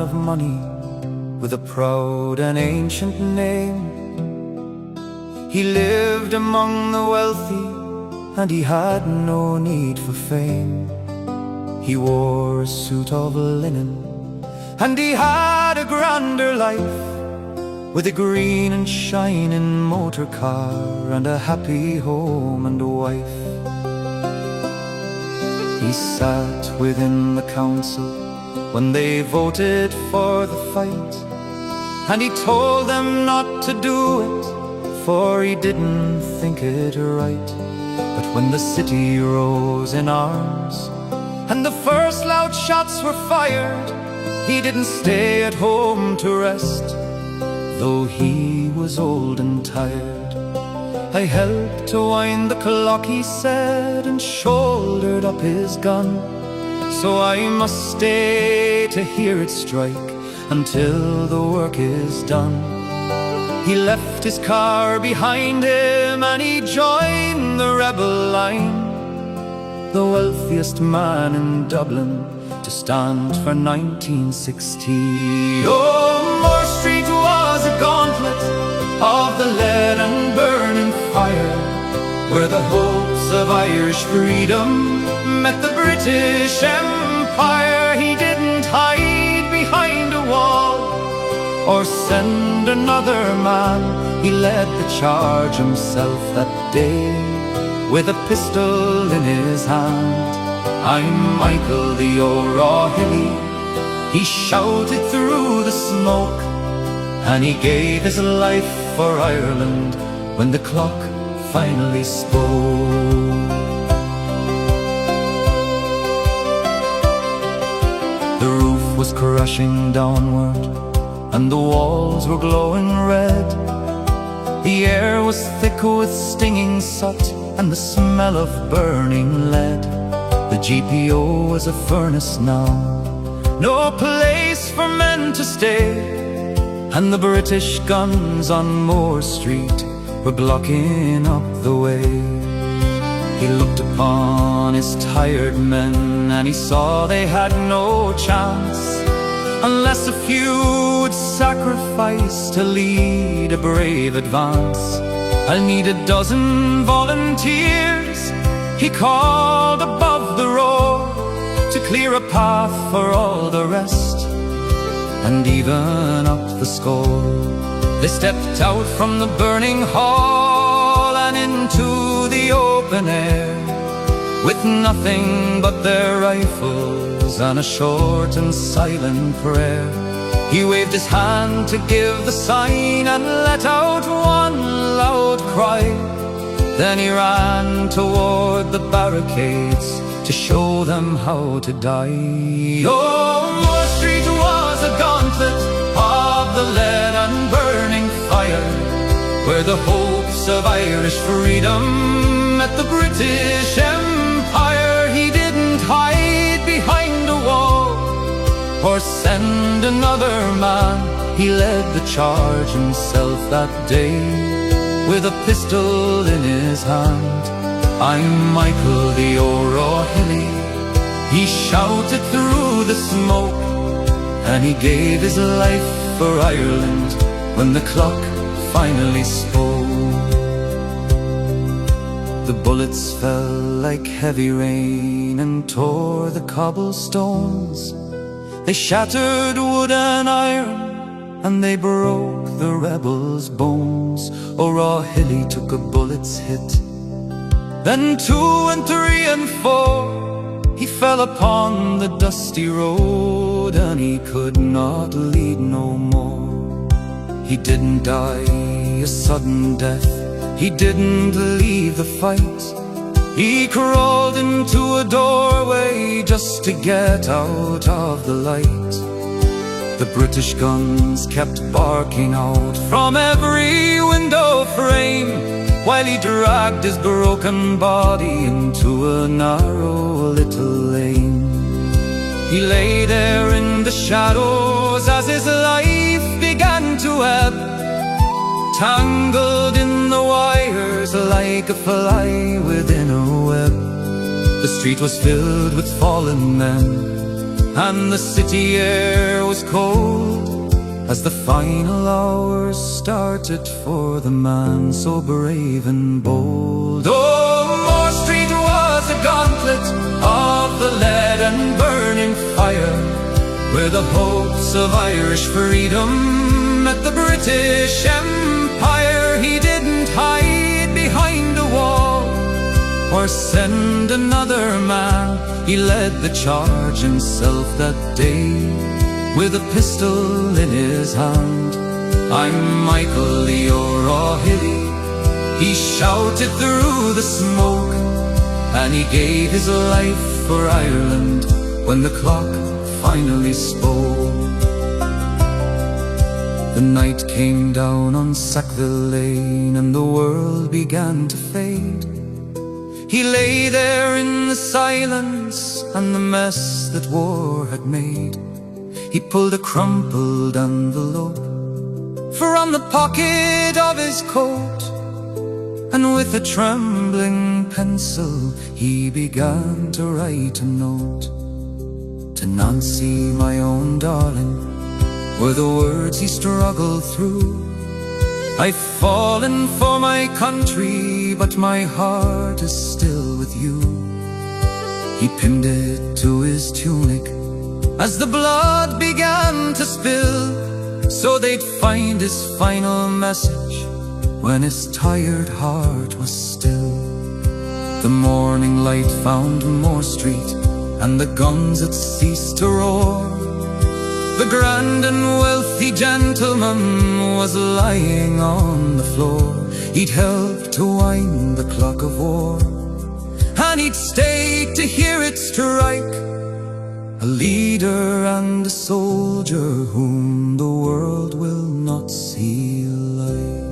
of money, with a proud and ancient name. He lived among the wealthy, and he had no need for fame. He wore a suit of linen, and he had a grander life, with a green and shining motor car, and a happy home and a wife. He sat within the council when they voted for the fight, and he told them not to do it, for he didn't think it right. But when the city rose in arms, and the first loud shots were fired, he didn't stay at home to rest, though he was old and tired. I helped to wind the clock, he said, and shouldered up his gun. So I must stay to hear it strike until the work is done. He left his car behind him and he joined the rebel line, the wealthiest man in Dublin to stand for 1960. Oh, Moore Street was a gauntlet of the lead and burning fire, where the hopes of Irish freedom met the British Empire. He didn't hide behind a wall or send another man. He led the charge himself that day, with a pistol in his hand. I'm Michael the O'Rourke, he shouted through the smoke, and he gave his life for Ireland when the clock finally spoke. The roof was crashing downward, and the walls were glowing red. The air was thick with stinging soot and the smell of burning lead. The GPO was a furnace now, no place for men to stay, and the British guns on Moore Street were blocking up the way. He looked upon his tired men and he saw they had no chance, unless a few would sacrifice to lead a brave advance. I'll need a dozen volunteers, he called above the roar, to clear a path for all the rest and even up the score. They stepped out from the burning hall and into the open air, with nothing but their rifles and a short and silent prayer. He waved his hand to give the sign and let out one loud cry. Then he ran toward the barricades to show them how to die. Oh, Moore Street was a gauntlet of the lead and burning fire, where the hopes of Irish freedom met the British Empire. He didn't hide behind a wall or send another man. He led the charge himself that day, with a pistol in his hand. I'm Michael the O'Rourke, he shouted through the smoke, and he gave his life for Ireland when the clock finally spoke. The bullets fell like heavy rain and tore the cobblestones. They shattered wood and iron, and they broke the rebels' bones. O'Rourke took a bullet's hit, then 2 and 3 and 4. He fell upon the dusty road, and he could not lead no more. He didn't die a sudden death, he didn't leave the fight. He crawled into a doorway just to get out of the light. The British guns kept barking out from every window frame, while he dragged his broken body into a narrow little lane. He lay there in the shadows as his life began to ebb, tangled in the wires like a fly within a web. The street was filled with fallen men, and the city air was cold as the final hours started for the man so brave and bold. Oh, Moore Street was a gauntlet of the lead and burning fire, where the hopes of Irish freedom met the British Empire. He didn't hide behind a wall or send another man. He led the charge himself that day, with a pistol in his hand. I'm Michael Leo O'Hilly, he shouted through the smoke, and he gave his life for Ireland when the clock finally spoke. The night came down on Sackville Lane, and the world began to fade. He lay there in the silence and the mess that war had made. He pulled a crumpled envelope from the pocket of his coat, and with a trembling pencil he began to write a note. To Nancy, my own darling, were the words he struggled through. I've fallen for my country, but my heart is still with you. He pinned it to his tunic as the blood began to spill, so they'd find his final message when his tired heart was still. The morning light found Moore Street, and the guns had ceased to roar. The grand and wealthy gentleman was lying on the floor. He'd helped to wind the clock of war, and he'd stayed to hear it strike. A leader and a soldier whom the world will not see alike.